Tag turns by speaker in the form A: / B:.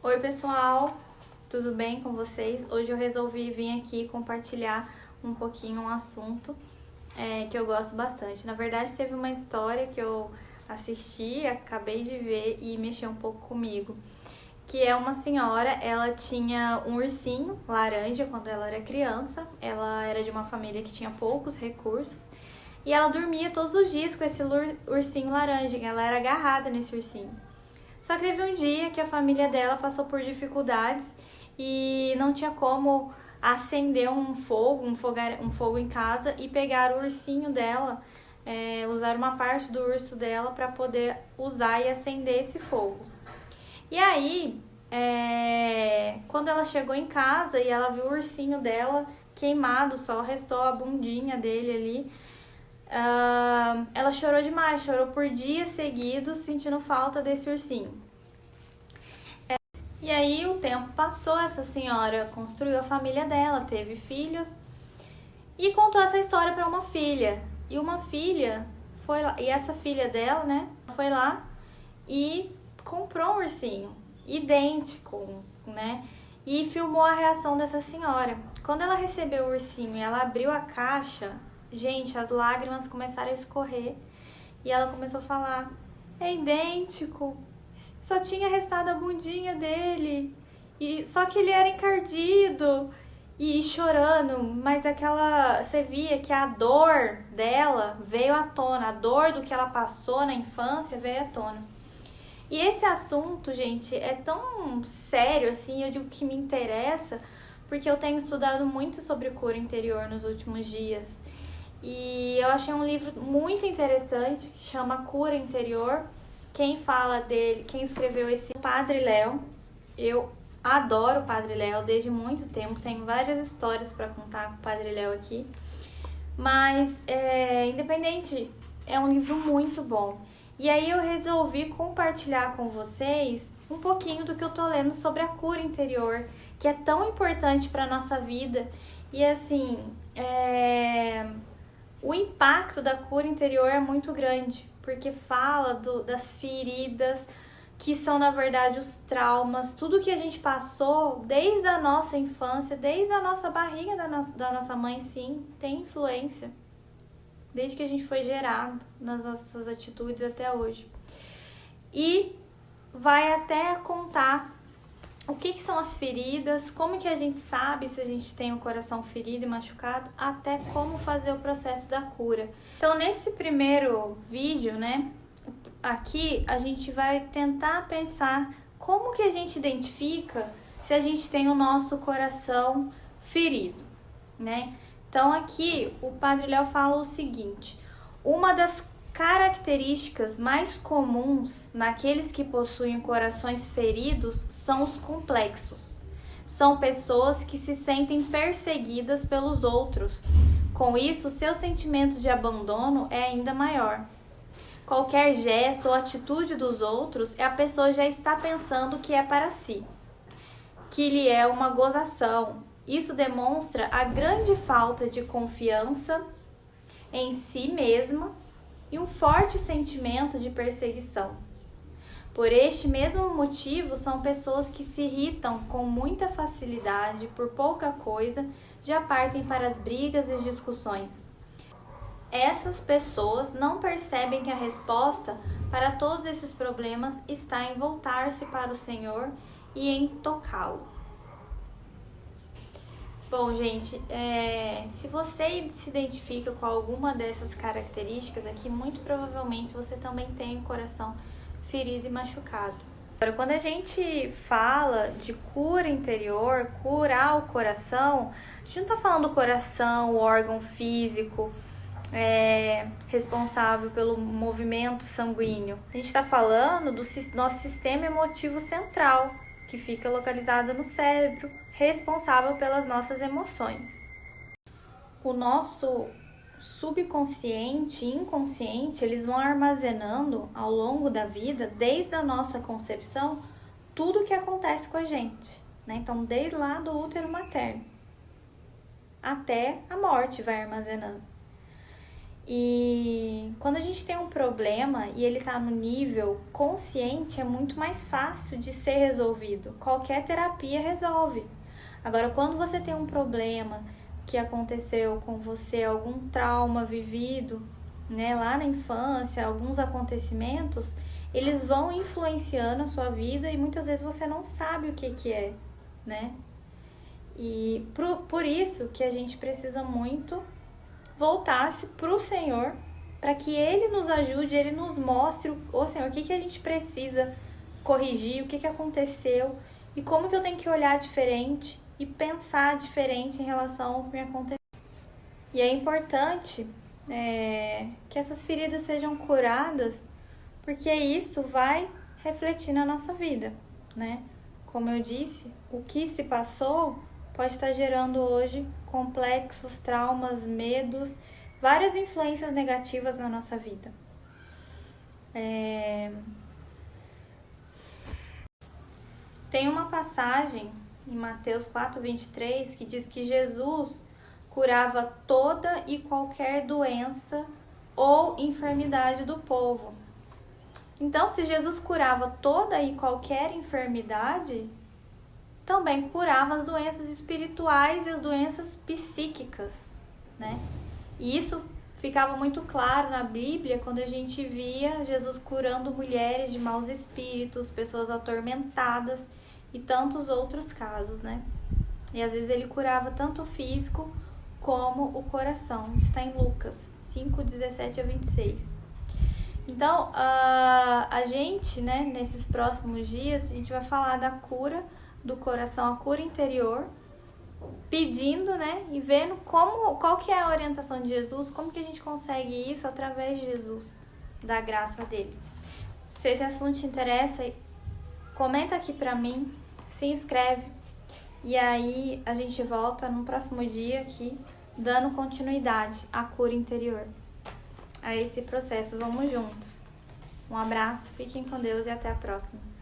A: Oi pessoal, tudo bem com vocês? Hoje eu resolvi vir aqui compartilhar um pouquinho um assunto que eu gosto bastante. Na verdade teve uma história que eu assisti, acabei de ver e mexeu um pouco comigo. Que é uma senhora, ela tinha um ursinho laranja quando ela era criança. Ela era de uma família que tinha poucos recursos. E ela dormia todos os dias com esse ursinho laranja, ela era agarrada nesse ursinho. Só que teve um dia que a família dela passou por dificuldades e não tinha como acender um fogo em casa e pegar o ursinho dela, usar uma parte do urso dela para poder usar e acender esse fogo. E aí, quando ela chegou em casa e ela viu o ursinho dela queimado, só restou a bundinha dele ali, ela chorou demais, chorou por dias seguidos, sentindo falta desse ursinho. E aí o tempo passou, essa senhora construiu a família dela, teve filhos e contou essa história para uma filha. E uma filha foi lá, e essa filha dela, né, foi lá e comprou um ursinho idêntico, né? E filmou a reação dessa senhora. Quando ela recebeu o ursinho e ela abriu a caixa, gente, as lágrimas começaram a escorrer e ela começou a falar: é idêntico, só tinha restado a bundinha dele, e só que ele era encardido e chorando, mas você via que a dor dela veio à tona, a dor do que ela passou na infância veio à tona. E esse assunto, gente, é tão sério assim, eu digo que me interessa, porque eu tenho estudado muito sobre cura interior nos últimos dias. E eu achei um livro muito interessante que chama Cura Interior. Quem fala dele, quem escreveu esse Padre Léo. Eu adoro o Padre Léo desde muito tempo, tenho várias histórias para contar com o Padre Léo aqui. Mas, independente, é um livro muito bom. E aí eu resolvi compartilhar com vocês um pouquinho do que eu tô lendo sobre a cura interior, que é tão importante para nossa vida. E assim, o impacto da cura interior é muito grande, porque fala das feridas, que são na verdade os traumas, tudo que a gente passou desde a nossa infância, desde a nossa barriga da nossa mãe, sim, tem influência. Desde que a gente foi gerado nas nossas atitudes até hoje. E vai até contar o que são as feridas, como que a gente sabe se a gente tem o coração ferido e machucado, até como fazer o processo da cura. Então, nesse primeiro vídeo, né, aqui a gente vai tentar pensar como que a gente identifica se a gente tem o nosso coração ferido, né? Então aqui o Padre Léo fala o seguinte: uma das características mais comuns naqueles que possuem corações feridos são os complexos. São pessoas que se sentem perseguidas pelos outros. Com isso, seu sentimento de abandono é ainda maior. Qualquer gesto ou atitude dos outros, a pessoa já está pensando que é para si, que lhe é uma gozação. Isso demonstra a grande falta de confiança em si mesma e um forte sentimento de perseguição. Por este mesmo motivo, são pessoas que se irritam com muita facilidade por pouca coisa, já partem para as brigas e discussões. Essas pessoas não percebem que a resposta para todos esses problemas está em voltar-se para o Senhor e em tocá-lo. Bom, gente, se você se identifica com alguma dessas características aqui, muito provavelmente você também tem o coração ferido e machucado. Agora, quando a gente fala de cura interior, curar o coração, a gente não está falando do coração, o órgão físico responsável pelo movimento sanguíneo. A gente está falando do nosso sistema emotivo central, que fica localizado no cérebro, responsável pelas nossas emoções. O nosso subconsciente e inconsciente, eles vão armazenando ao longo da vida, desde a nossa concepção, tudo o que acontece com a gente, né? Então, desde lá do útero materno até a morte vai armazenando. E quando a gente tem um problema e ele tá no nível consciente, é muito mais fácil de ser resolvido. Qualquer terapia resolve. Agora, quando você tem um problema que aconteceu com você, algum trauma vivido, né, lá na infância, alguns acontecimentos, eles vão influenciando a sua vida e muitas vezes você não sabe o que é, né? E por isso que a gente precisa muito voltar-se para o Senhor, para que Ele nos ajude, Ele nos mostre, ô Senhor, o que a gente precisa corrigir, o que aconteceu e como que eu tenho que olhar diferente e pensar diferente em relação ao que me aconteceu. E é importante que essas feridas sejam curadas, porque isso vai refletir na nossa vida, né? Como eu disse, o que se passou pode estar gerando hoje complexos, traumas, medos, várias influências negativas na nossa vida. Tem uma passagem em Mateus 4:23 que diz que Jesus curava toda e qualquer doença ou enfermidade do povo. Então, se Jesus curava toda e qualquer enfermidade, também curava as doenças espirituais e as doenças psíquicas, né? E isso ficava muito claro na Bíblia quando a gente via Jesus curando mulheres de maus espíritos, pessoas atormentadas e tantos outros casos, né? E às vezes ele curava tanto o físico como o coração. Está em Lucas 5:17-26. Então, a gente, né, nesses próximos dias, a gente vai falar da cura do coração, a cura interior, pedindo, né, e vendo qual que é a orientação de Jesus, como que a gente consegue isso através de Jesus, da graça dele. Se esse assunto te interessa, comenta aqui pra mim, se inscreve, e aí a gente volta no próximo dia aqui, dando continuidade à cura interior, a esse processo. Vamos juntos. Um abraço, fiquem com Deus e até a próxima.